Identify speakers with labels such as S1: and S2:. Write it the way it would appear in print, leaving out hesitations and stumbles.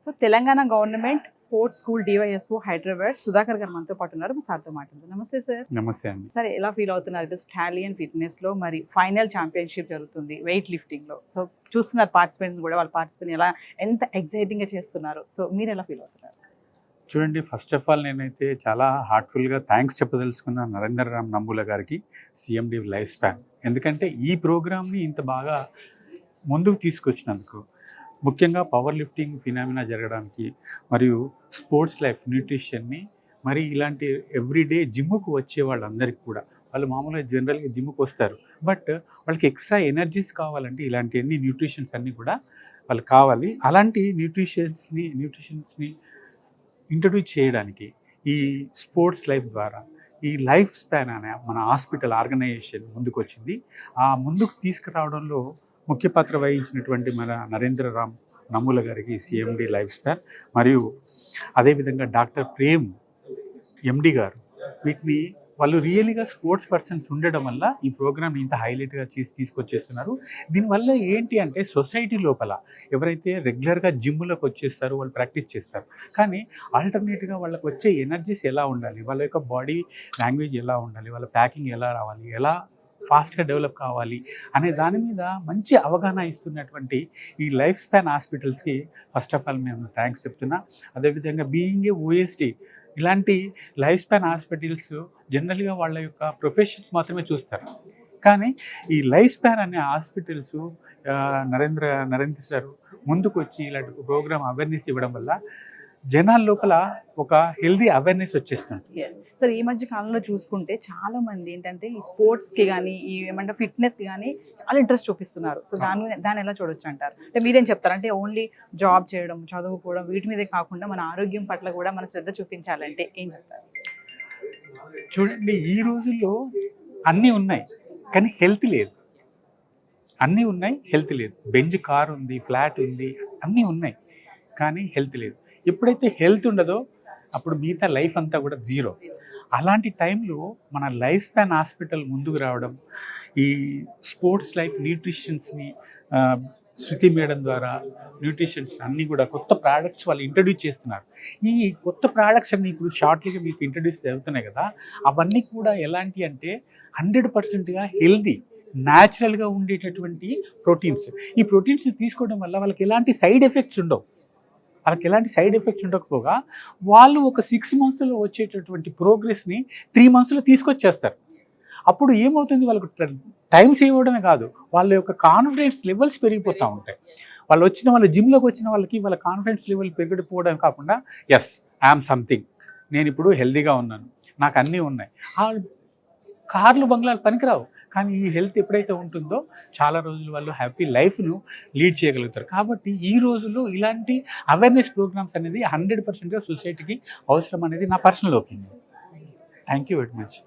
S1: So Telangana government sports school DYSO Hyderabad Sudhakar గారు మనతో పాటు ఉన్నారు. సార్తో మాట్లాడుతుంది. నమస్తే సార్.
S2: నమస్తే అండి.
S1: సార్ ఎలా ఫీల్ అవుతున్నారు? ఇటు స్టాలియన్ ఫిట్నెస్లో మరి ఫైనల్ ఛాంపియన్షిప్ జరుగుతుంది వెయిట్ లిఫ్టింగ్లో. సో చూస్తున్నారు పార్టిసిపెంట్స్ కూడా, వాళ్ళ పార్టిసిపెంట్ ఎలా ఎంత ఎక్సైటింగ్గా చేస్తున్నారు. సో మీరు ఎలా ఫీల్ అవుతున్నారు?
S2: చూడండి, ఫస్ట్ ఆఫ్ ఆల్ నేనైతే చాలా హార్ట్ఫుల్గా థ్యాంక్స్ చెప్పదలుచుకున్న నరేంద్ర రామ్ నంబుల గారికి, సిఎండి లైఫ్ స్పాన్. ఎందుకంటే ఈ ప్రోగ్రామ్ని ఇంత బాగా ముందుకు తీసుకొచ్చినందుకు, ముఖ్యంగా పవర్ లిఫ్టింగ్ ఫినామినా జరగడానికి, మరియు స్పోర్ట్స్ లైఫ్ న్యూట్రిషన్ని, మరి ఇలాంటి ఎవ్రీడే జిమ్ముకు వచ్చే వాళ్ళందరికీ కూడా, వాళ్ళు మామూలుగా జనరల్గా జిమ్ముకు వస్తారు, బట్ వాళ్ళకి ఎక్స్ట్రా ఎనర్జీస్ కావాలంటే ఇలాంటివన్నీ న్యూట్రిషన్స్ అన్నీ కూడా వాళ్ళకి కావాలి. అలాంటి న్యూట్రిషన్స్ని ఇంట్రడ్యూస్ చేయడానికి ఈ స్పోర్ట్స్ లైఫ్ ద్వారా ఈ లైఫ్ స్పాన్ అనే మన హాస్పిటల్ ఆర్గనైజేషన్ ముందుకు వచ్చింది. ఆ ముందుకు తీసుకురావడంలో ముఖ్య పాత్ర వహించినటువంటి మన నరేంద్ర రామ్ నమ్ముల గారికి, సిఎండి లైఫ్ స్పాన్, మరియు అదేవిధంగా డాక్టర్ ప్రేమ్ ఎండి గారు, వీటిని వాళ్ళు రియల్గా స్పోర్ట్స్ పర్సన్స్ ఉండడం వల్ల ఈ ప్రోగ్రామ్ని ఇంత హైలైట్గా తీసుకొచ్చేస్తున్నారు. దీనివల్ల ఏంటి అంటే సొసైటీ లోపల ఎవరైతే రెగ్యులర్గా జిమ్లోకి వచ్చేస్తారో వాళ్ళు ప్రాక్టీస్ చేస్తారు, కానీ ఆల్టర్నేట్గా వాళ్ళకి వచ్చే ఎనర్జీస్ ఎలా ఉండాలి, వాళ్ళ యొక్క బాడీ లాంగ్వేజ్ ఎలా ఉండాలి, వాళ్ళ ప్యాకింగ్ ఎలా రావాలి, ఎలా ఫాస్ట్గా డెవలప్ కావాలి అనే దాని మీద మంచి అవగాహన ఇస్తున్నటువంటి ఈ లైఫ్ స్పాన్ హాస్పిటల్స్కి ఫస్ట్ ఆఫ్ ఆల్ మేము థ్యాంక్స్ చెప్తున్నా. అదేవిధంగా బీయింగ్ ఏ ఓఎస్డి, ఇలాంటి లైఫ్ స్పాన్ హాస్పిటల్స్ జనరల్గా వాళ్ళ యొక్క ప్రొఫెషన్స్ మాత్రమే చూస్తారు, కానీ ఈ లైఫ్ స్పాన్ అనే హాస్పిటల్స్ నరేంద్ర సార్ ముందుకు వచ్చి ఇలాంటి ప్రోగ్రామ్ అవేర్నెస్ ఇవ్వడం వల్ల జనాల లోపల ఒక హెల్దీ అవేర్నెస్ వచ్చేస్తుంది.
S1: సార్, ఈ మధ్య కాలంలో చూసుకుంటే చాలా మంది ఏంటంటే ఈ స్పోర్ట్స్కి కానీ ఈ ఏమంటే ఫిట్నెస్కి కానీ చాలా ఇంట్రెస్ట్ చూపిస్తున్నారు. సో దాన్ని ఎలా చూడొచ్చు అంటారు? అంటే మీరేం చెప్తారు? అంటే ఓన్లీ జాబ్ చేయడం, చదువుకోవడం, వీటి మీదే కాకుండా మన ఆరోగ్యం పట్ల కూడా మన శ్రద్ధ చూపించాలంటే ఏం చెప్తారు?
S2: చూడండి, ఈ రోజుల్లో అన్నీ ఉన్నాయి కానీ హెల్త్ లేదు. అన్నీ ఉన్నాయి, హెల్త్ లేదు. బెంజ్ కార్ ఉంది, ఫ్లాట్ ఉంది, అన్నీ ఉన్నాయి కానీ హెల్త్ లేదు. ఎప్పుడైతే హెల్త్ ఉండదో అప్పుడు మిగతా లైఫ్ అంతా కూడా జీరో. అలాంటి టైంలో మన లైఫ్ స్పాన్ హాస్పిటల్ ముందుకు రావడం, ఈ స్పోర్ట్స్ లైఫ్ న్యూట్రిషన్స్ని శృతి మేడం ద్వారా న్యూట్రిషన్స్ అన్నీ కూడా కొత్త ప్రోడక్ట్స్ వాళ్ళు ఇంట్రడ్యూస్ చేస్తున్నారు. ఈ కొత్త ప్రోడక్ట్స్ అన్నీ ఇప్పుడు షార్ట్లీగా మీకు ఇంట్రడ్యూస్ అవుతున్నాయి కదా, అవన్నీ కూడా ఎలాంటి అంటే 100%గా హెల్దీ, న్యాచురల్గా ఉండేటటువంటి ప్రోటీన్స్. ఈ ప్రోటీన్స్ తీసుకోవడం వల్ల వాళ్ళకి ఎలాంటి సైడ్ ఎఫెక్ట్స్ ఉండవు. వాళ్ళకి ఎలాంటి సైడ్ ఎఫెక్ట్స్ ఉండకపోగా వాళ్ళు ఒక 6 monthsలో వచ్చేటటువంటి ప్రోగ్రెస్ని 3 monthsలో తీసుకొచ్చేస్తారు. అప్పుడు ఏమవుతుంది, వాళ్ళకు టైం సేవ్ అవ్వడమే కాదు, వాళ్ళ యొక్క కాన్ఫిడెన్స్ లెవెల్స్ పెరిగిపోతూ ఉంటాయి. వాళ్ళ జిమ్లోకి వచ్చిన వాళ్ళకి వాళ్ళ కాన్ఫిడెన్స్ లెవెల్ పెరిగిపోవడం కాకుండా, ఎస్ ఐఎమ్ సంథింగ్, నేను ఇప్పుడు హెల్తీగా ఉన్నాను, నాకు అన్నీ ఉన్నాయి. ఆ కార్లు బంగ్లాలు పనికిరావు, కానీ ఈ హెల్త్ ఎప్పుడైతే ఉంటుందో చాలా రోజులు వాళ్ళు హ్యాపీ లైఫ్ను లీడ్ చేయగలుగుతారు. కాబట్టి ఈ రోజుల్లో ఇలాంటి అవేర్నెస్ ప్రోగ్రామ్స్ అనేది 100%గా సొసైటీకి అవసరం అనేది నా personal opinion. Thank you very much.